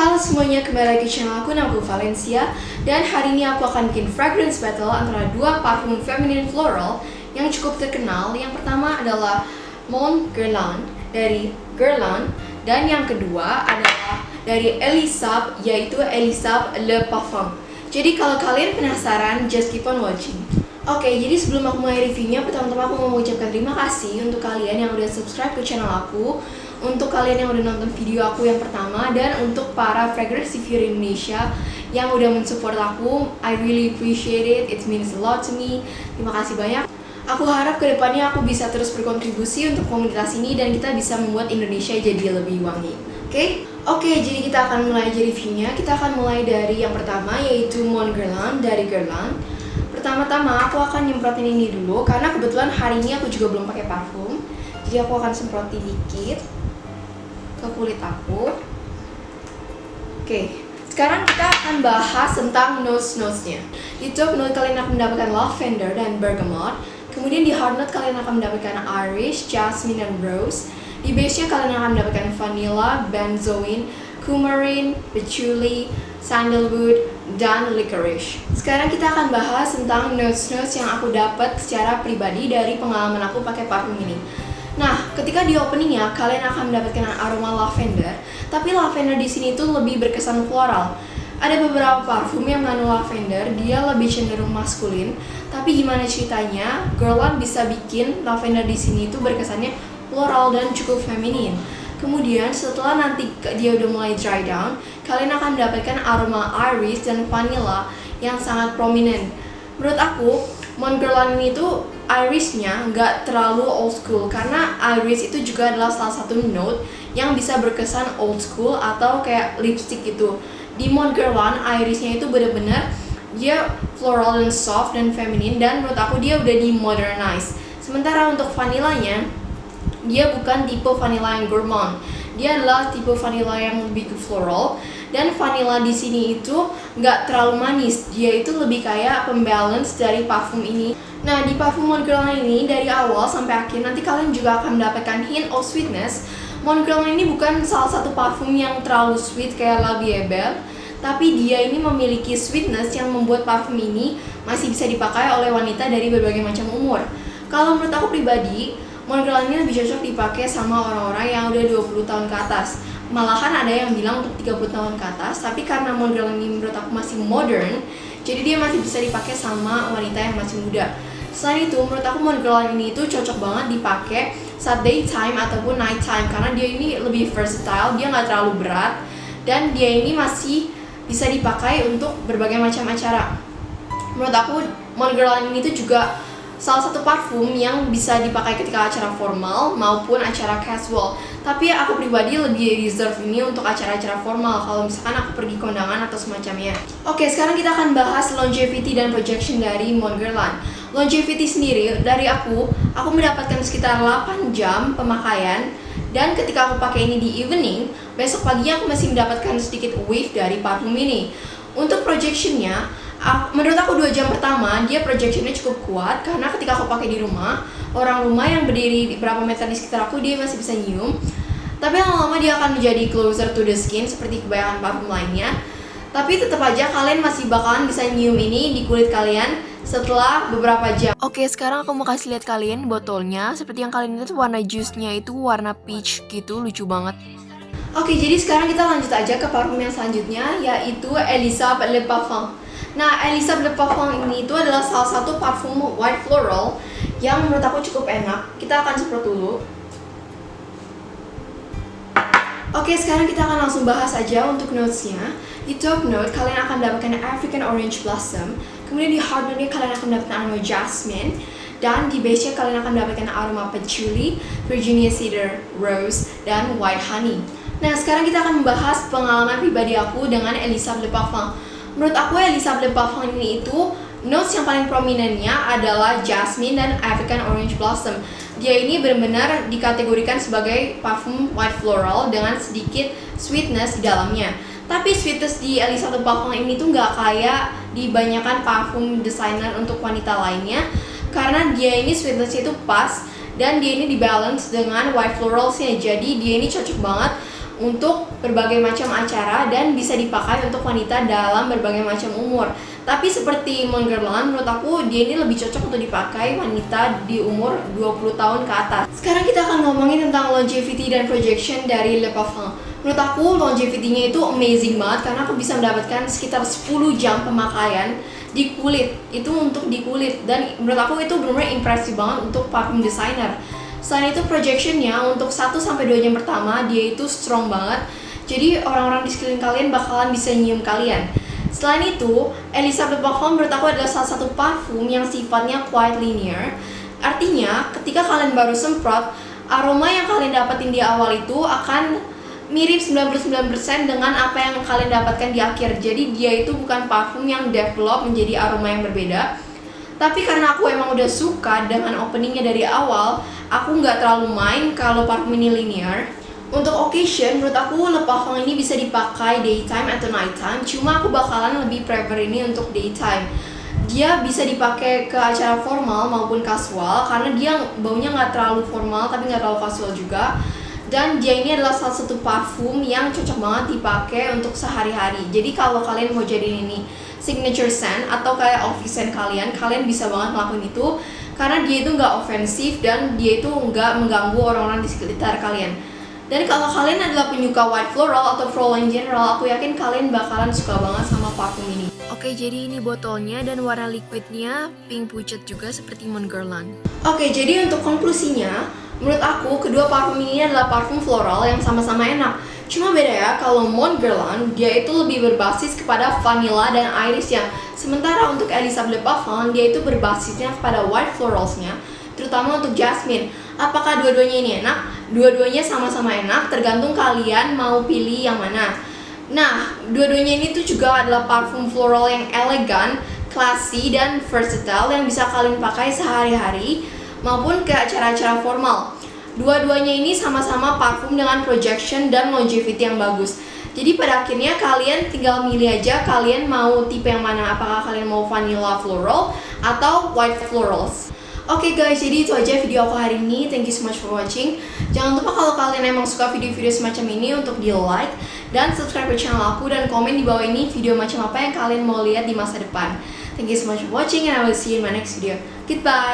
Halo semuanya, kembali lagi ke channel aku, nama aku Valencia. Dan hari ini aku akan bikin fragrance battle antara dua parfum feminine floral yang cukup terkenal. Yang pertama adalah Mon Guerlain dari Guerlain, dan yang kedua adalah dari Elisab, yaitu Elisab Le Parfum. Jadi kalau kalian penasaran, just keep on watching. Oke, jadi sebelum aku mulai reviewnya, pertama-tama aku mau mengucapkan terima kasih untuk kalian yang udah subscribe ke channel aku, untuk kalian yang udah nonton video aku yang pertama, dan untuk para fragrance reviewer Indonesia yang udah mensupport aku. I really appreciate it, it means a lot to me. Terima kasih banyak. Aku harap kedepannya aku bisa terus berkontribusi untuk komunitas ini dan kita bisa membuat Indonesia jadi lebih wangi. Oke, jadi kita akan mulai aja reviewnya. Kita akan mulai dari yang pertama, yaitu Mon Guerlain dari Guerlain. Pertama-tama aku akan nyemprotin ini dulu karena kebetulan hari ini aku juga belum pakai parfum. Jadi aku akan semprotin dikit ke kulit aku. Oke, sekarang kita akan bahas tentang notes-notesnya. Di top note kalian akan mendapatkan lavender dan bergamot. Kemudian di hard note kalian akan mendapatkan iris, jasmine, dan rose. Di base-nya kalian akan mendapatkan vanilla, benzoin, coumarin, patchouli, sandalwood, dan licorice. Sekarang kita akan bahas tentang notes-notes yang aku dapat secara pribadi dari pengalaman aku pakai parfum ini. Nah, ketika di openingnya kalian akan mendapatkan aroma lavender, tapi lavender di sini tuh lebih berkesan floral. Ada beberapa parfum yang mengandung lavender, dia lebih cenderung maskulin, tapi gimana ceritanya, Guerlain bisa bikin lavender di sini tuh berkesannya floral dan cukup feminin. Kemudian setelah nanti dia udah mulai dry down, kalian akan mendapatkan aroma iris dan vanilla yang sangat prominent. Menurut aku, Mon Guerlain ini tuh irisnya nggak terlalu old school, karena iris itu juga adalah salah satu note yang bisa berkesan old school atau kayak lipstick gitu. Di Mon Guerlain, irisnya itu bener-bener dia floral dan soft dan feminin, dan menurut aku dia udah di modernize. Sementara untuk vanillanya, dia bukan tipe vanilla yang gourmand. Dia adalah tipe vanilla yang lebih ke floral, dan vanilla di sini itu nggak terlalu manis. Dia itu lebih kayak pembalance dari parfum ini. Nah, di parfum Mon Guerlain ini dari awal sampai akhir nanti kalian juga akan mendapatkan hint of sweetness. Mon Guerlain ini bukan salah satu parfum yang terlalu sweet kayak La Vie est Belle, tapi dia ini memiliki sweetness yang membuat parfum ini masih bisa dipakai oleh wanita dari berbagai macam umur. Kalau menurut aku pribadi, Mon Guerlain ini lebih cocok dipakai sama orang-orang yang udah 20 tahun ke atas. Malahan ada yang bilang untuk 30 tahun ke atas, tapi karena Mon Guerlain ini menurut aku masih modern, jadi dia masih bisa dipakai sama wanita yang masih muda. Selain itu, menurut aku Mon Guerlain ini tuh cocok banget dipakai saat daytime ataupun nighttime, karena dia ini lebih versatile, dia nggak terlalu berat, dan dia ini masih bisa dipakai untuk berbagai macam acara. Menurut aku Mon Guerlain ini tuh juga salah satu parfum yang bisa dipakai ketika acara formal maupun acara casual. Tapi aku pribadi lebih reserve ini untuk acara-acara formal, kalau misalkan aku pergi kondangan atau semacamnya. Oke, sekarang kita akan bahas longevity dan projection dari Mon Guerlain. Longevity sendiri dari aku mendapatkan sekitar 8 jam pemakaian, dan ketika aku pakai ini di evening, besok paginya aku masih mendapatkan sedikit whiff dari parfum ini. Untuk projectionnya, menurut aku 2 jam pertama dia projectionnya cukup kuat, karena ketika aku pakai di rumah, orang rumah yang berdiri di beberapa meter di sekitar aku dia masih bisa nyium. Tapi lama-lama dia akan menjadi closer to the skin seperti kebanyakan parfum lainnya. Tapi tetap aja kalian masih bakalan bisa nyium ini di kulit kalian setelah beberapa jam. Oke, sekarang aku mau kasih lihat kalian botolnya. Seperti yang kalian lihat, warna jusnya itu warna peach gitu, lucu banget. Oke, jadi sekarang kita lanjut aja ke parfum yang selanjutnya, yaitu Elisab Le Parfum. Nah, Elisab Le Parfum ini itu adalah salah satu parfum white floral yang menurut aku cukup enak. Kita akan semprot dulu. Oke, sekarang kita akan langsung bahas aja untuk notesnya. Di top note kalian akan mendapatkan African Orange Blossom. Kemudian di hard note-nya kalian akan mendapatkan aroma jasmine. Dan di base-nya kalian akan mendapatkan aroma patchouli, Virginia Cedar, Rose, dan White Honey. Nah, sekarang kita akan membahas pengalaman pribadi aku dengan Elisab Le Parfum. Menurut aku Elisab Le Parfum ini itu notes yang paling prominennya adalah jasmine dan African Orange Blossom. Dia ini benar-benar dikategorikan sebagai parfum white floral dengan sedikit sweetness di dalamnya. Tapi sweetness di Elisab Le Parfum ini tuh nggak kayak di banyakan parfum desainer untuk wanita lainnya, karena dia ini sweetnessnya itu pas dan dia ini dibalance dengan white floralsnya. Jadi dia ini cocok banget untuk berbagai macam acara dan bisa dipakai untuk wanita dalam berbagai macam umur. Tapi seperti Montguerlain, menurut aku dia ini lebih cocok untuk dipakai wanita di umur 20 tahun ke atas. Sekarang kita akan ngomongin tentang longevity dan projection dari Le Parfum. Menurut aku longevity-nya itu amazing banget karena aku bisa mendapatkan sekitar 10 jam pemakaian di kulit. Itu untuk di kulit, dan menurut aku itu benar-benar impresif banget untuk parfum designer. Selain itu projectionnya untuk 1-2 jam pertama dia itu strong banget. Jadi orang-orang di sekeliling kalian bakalan bisa nyium kalian. Selain itu, Elisa Le Parfum menurut aku adalah salah satu parfum yang sifatnya quite linear. Artinya, ketika kalian baru semprot, aroma yang kalian dapetin di awal itu akan mirip 99% dengan apa yang kalian dapatkan di akhir. Jadi dia itu bukan parfum yang develop menjadi aroma yang berbeda. Tapi karena aku emang udah suka dengan openingnya dari awal, aku nggak terlalu main kalau parfum ini linear. Untuk occasion, menurut aku Le Parfum ini bisa dipakai daytime atau nighttime. Cuma aku bakalan lebih prefer ini untuk daytime. Dia bisa dipakai ke acara formal maupun casual karena dia baunya nggak terlalu formal tapi nggak terlalu casual juga. Dan dia ini adalah salah satu parfum yang cocok banget dipakai untuk sehari-hari. Jadi kalau kalian mau jadiin ini signature scent atau kayak office scent kalian bisa banget ngelakuin itu karena dia itu nggak ofensif dan dia itu nggak mengganggu orang-orang di sekitar kalian. Dan kalau kalian adalah penyuka white floral atau floral in general, aku yakin kalian bakalan suka banget sama parfum ini. Oke, jadi ini botolnya dan warna liquidnya pink pucat juga seperti Montguerlain. Oke, jadi untuk konklusinya, menurut aku kedua parfum ini adalah parfum floral yang sama-sama enak. Cuma beda ya, kalau Montguerlain dia itu lebih berbasis kepada vanilla dan iris ya. Sementara untuk Elisa Le Parfum dia itu berbasisnya kepada white floralsnya, terutama untuk jasmine. Apakah dua-duanya ini enak? Dua-duanya sama-sama enak, tergantung kalian mau pilih yang mana. Nah, dua-duanya ini tuh juga adalah parfum floral yang elegan, classy, dan versatile yang bisa kalian pakai sehari-hari maupun ke acara-acara formal. Dua-duanya ini sama-sama parfum dengan projection dan longevity yang bagus. Jadi pada akhirnya kalian tinggal milih aja kalian mau tipe yang mana. Apakah kalian mau vanilla floral atau white florals. Oke guys, jadi itu aja video aku hari ini. Thank you so much for watching. Jangan lupa kalau kalian emang suka video-video semacam ini untuk di like dan subscribe ke channel aku dan komen di bawah ini video macam apa yang kalian mau lihat di masa depan. Thank you so much for watching and I will see you in my next video. Goodbye.